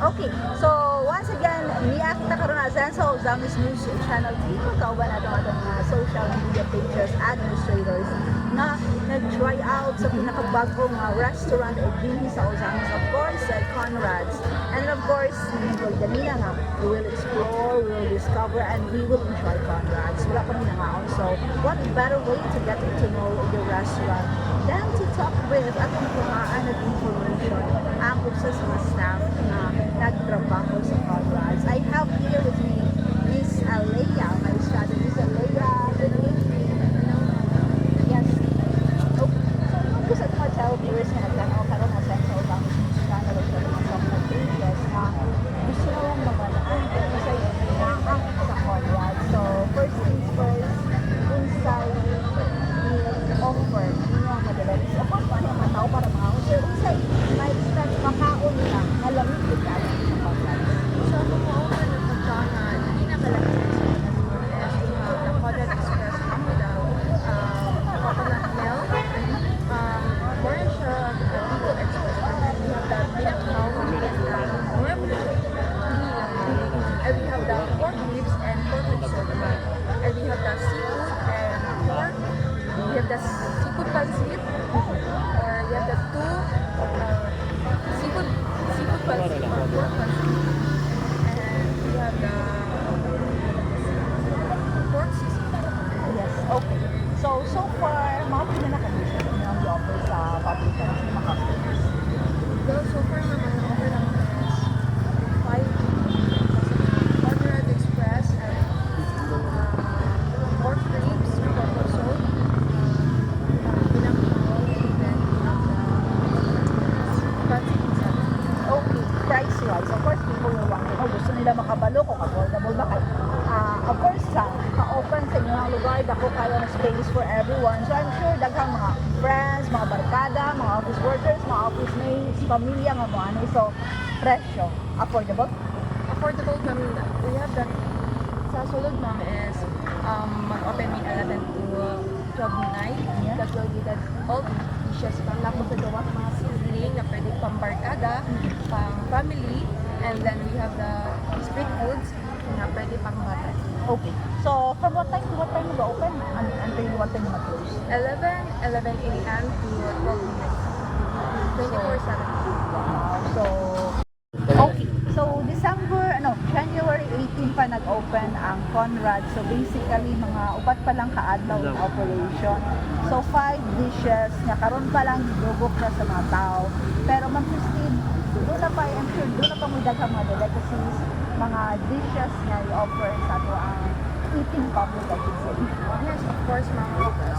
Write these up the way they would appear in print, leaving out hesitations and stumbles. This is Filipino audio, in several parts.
Okay, so once again, niya kita karon na sa Zamis News Channel dito kauban ato atong social media pages administrators na nag-try out sa pinakabagong restaurant o dinhi sa Zamis, of course, Conrad's. And of course, ganina nga, we will explore, we will discover, and we will enjoy Conrad's. Wala pa rin nga. So, what better way to get to know the restaurant than to talk with at ang kuhaan at information ang usa sa mga staff na nagtrabaho sa Conrad's. I have here with me Miss Alea, my strategist. Miss Alea, good evening. Yes. Okay. So, gusto ko tell viewers na nagtanaw karon na sa Zamis News Channel sa mga social pages na gusto lang mabalaan kasi na ang sa Conrad's. So, first things first, unsay offer niyo madala. So, kung paano ang tao para mga unsay may expect makaon na malamig ito sa Conrad's. So, kung ma-offer na pagkanan, hindi na malaki sa the Conrad Express ako daw, coconut milk, more siya Pico Express, the pinakaw, more and we have the pork ribs and pork soup, and we have the seafood and pork, we have the seafood pancit, or we have the two seafood pancit or pork pancit. We have the pork sisig. Yes, okay. So far, mga pinaka-condition na ang offer sa public sa mga customers. Well, so far naman, ang offer naman is 5 Conrad Express and pork ribs, pork soup, pinakaw, and then pancit inside. Okay, price-wise, of course, people will want to know, gusto nila makabalo kung affordable ba kayo. Of course, ka-open sa inyong lugar, dako kayo na space for everyone. So I'm sure daghang mga friends, mga barkada, mga office workers, mga office mates, pamilya nga mo ano. So, presyo, affordable? Affordable namin, we have that sa sulod ma'am is open min 11 to 12 midnight. Yeah. That will be that all dishes pang lapos sa gawa mga sizzling na pwede pang barkada, pang family, and then we have the street foods na pwede pang bata. Okay. So, from what time to what time mo open? Until what time mo close? 11 a.m. to 12 midnight. 24/7. So, okay. So, January 18 pa nag-open ang Conrad. So, basically, mga upat pa lang kaadlaw in operation. So, 5 dishes na karon pa lang dugok na sa mga tao. Pero, Ma'am Christine, doon na pa, I'm sure, doon na pa mo daghang mga delicacies, mga dishes na i-offer sa ato ang eating public, I should say. Yes, of course, ma'am.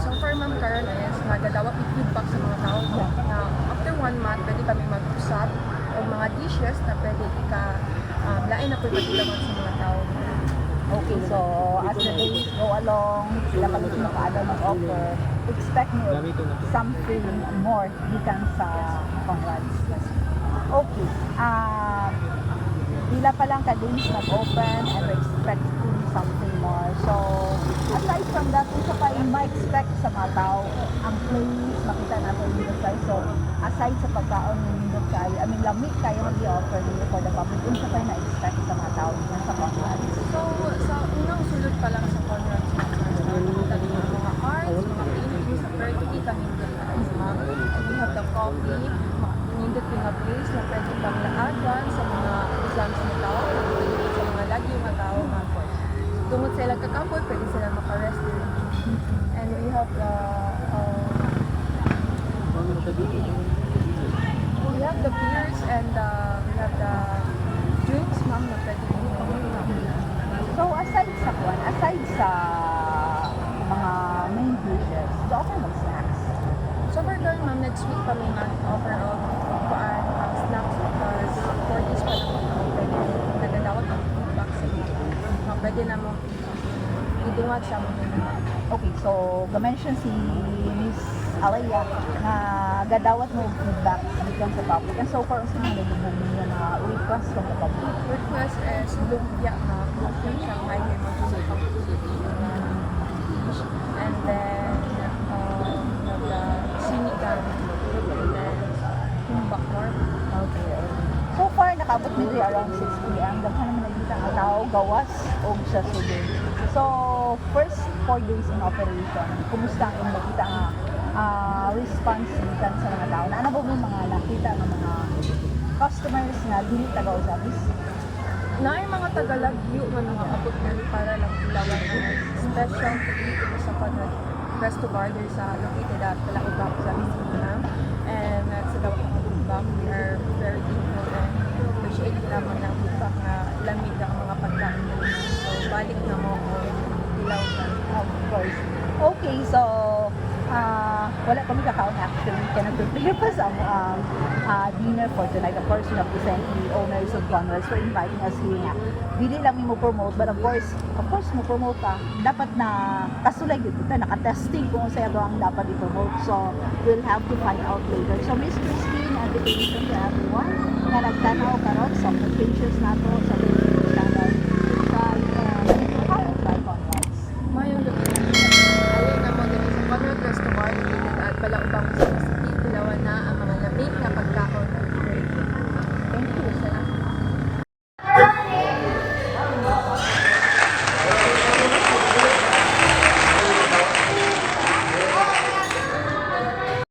So far, ma'am, karon is nagdadawat feedback sa mga tao na after 1 month, pwede kami mag-usap o mga dishes na pwede lain na po ipatilawan sa mga tao. Okay, so as the days go along, sila kami makaadal mag-offer, expect nyo something more gikan sa Conrad's. Okay. pila pa lang ka-days nag-open and we're expecting something more. So, aside from that, isa pa yung ma-expect sa mga tao, ang place, makita natin dito tayo. So, aside sa pagkaon ng nindot kayo, I mean, lamig kayo mag-i-offer nyo for the public, yung sa pa yung na-expect sa mga tao dito sa Conrad. So, sa unang sulod pa lang sa Conrad's nakita niyo mga arts, mga paintings, sa Perky, kanindot na guys, ma'am. And we have the coffee, kanindot yung mga place na pwede kang laagan sa mga exams na tao, sa mga lagi mga tao, ma'am. Tungod sa ilang kakapoy, pwede sila makarest din. And we have the beers and we have the drinks, ma'am, na pwede mo So, aside sa kwan, aside sa mga main dishes, do offer mag-snacks. So we're going, ma'am, next week pa may mag-offer of snacks because 40s pa lang open. Nagadawat ang feedback sa iyo. Pwede na mo idungat sa mo. Okay, so, ga-mention si Miss Alaya na gadawat mo feedback dito sa public. And so far, sino nalubog niyo na request from the public? Request is lumpia na lumpia siyang may mag-usap and then the sinigang and then tumbak more. Okay. So far, nakabot nito around 6 p.m. Daghan naman nakita ang tao, gawas o sa sudin. So, first 4 days in operation, kumusta ang inyong nakita nga response dito sa mga tao? Ano ba may mga nakita ng mga customers na dili taga-usabis? Na yung mga tagalagyo nga mga abot na para lang ilawan ang special dito sa Conrad Resto Bar there sa located at Palaubak sa Visina. And sa Dawak ng Feedback, we are very thankful and appreciate naman ng feedback na lamig ang mga pagkain nila. So balik na mo ko ilaw ka. Of course. Okay, so wala kami kakaon actually. Kaya nag-prepare pa sa dinner for tonight. Of course, we have to thank the owners of Conrad's for inviting us here nga. Dili lang mo promote, but of course, mo promote ka. Dapat na kasulay dito, naka-testing kung sa'yo ang dapat i-promote. So, we'll have to find out later. So, Miss Christine, invitation to everyone na nagtanaw karon sa pages nato sa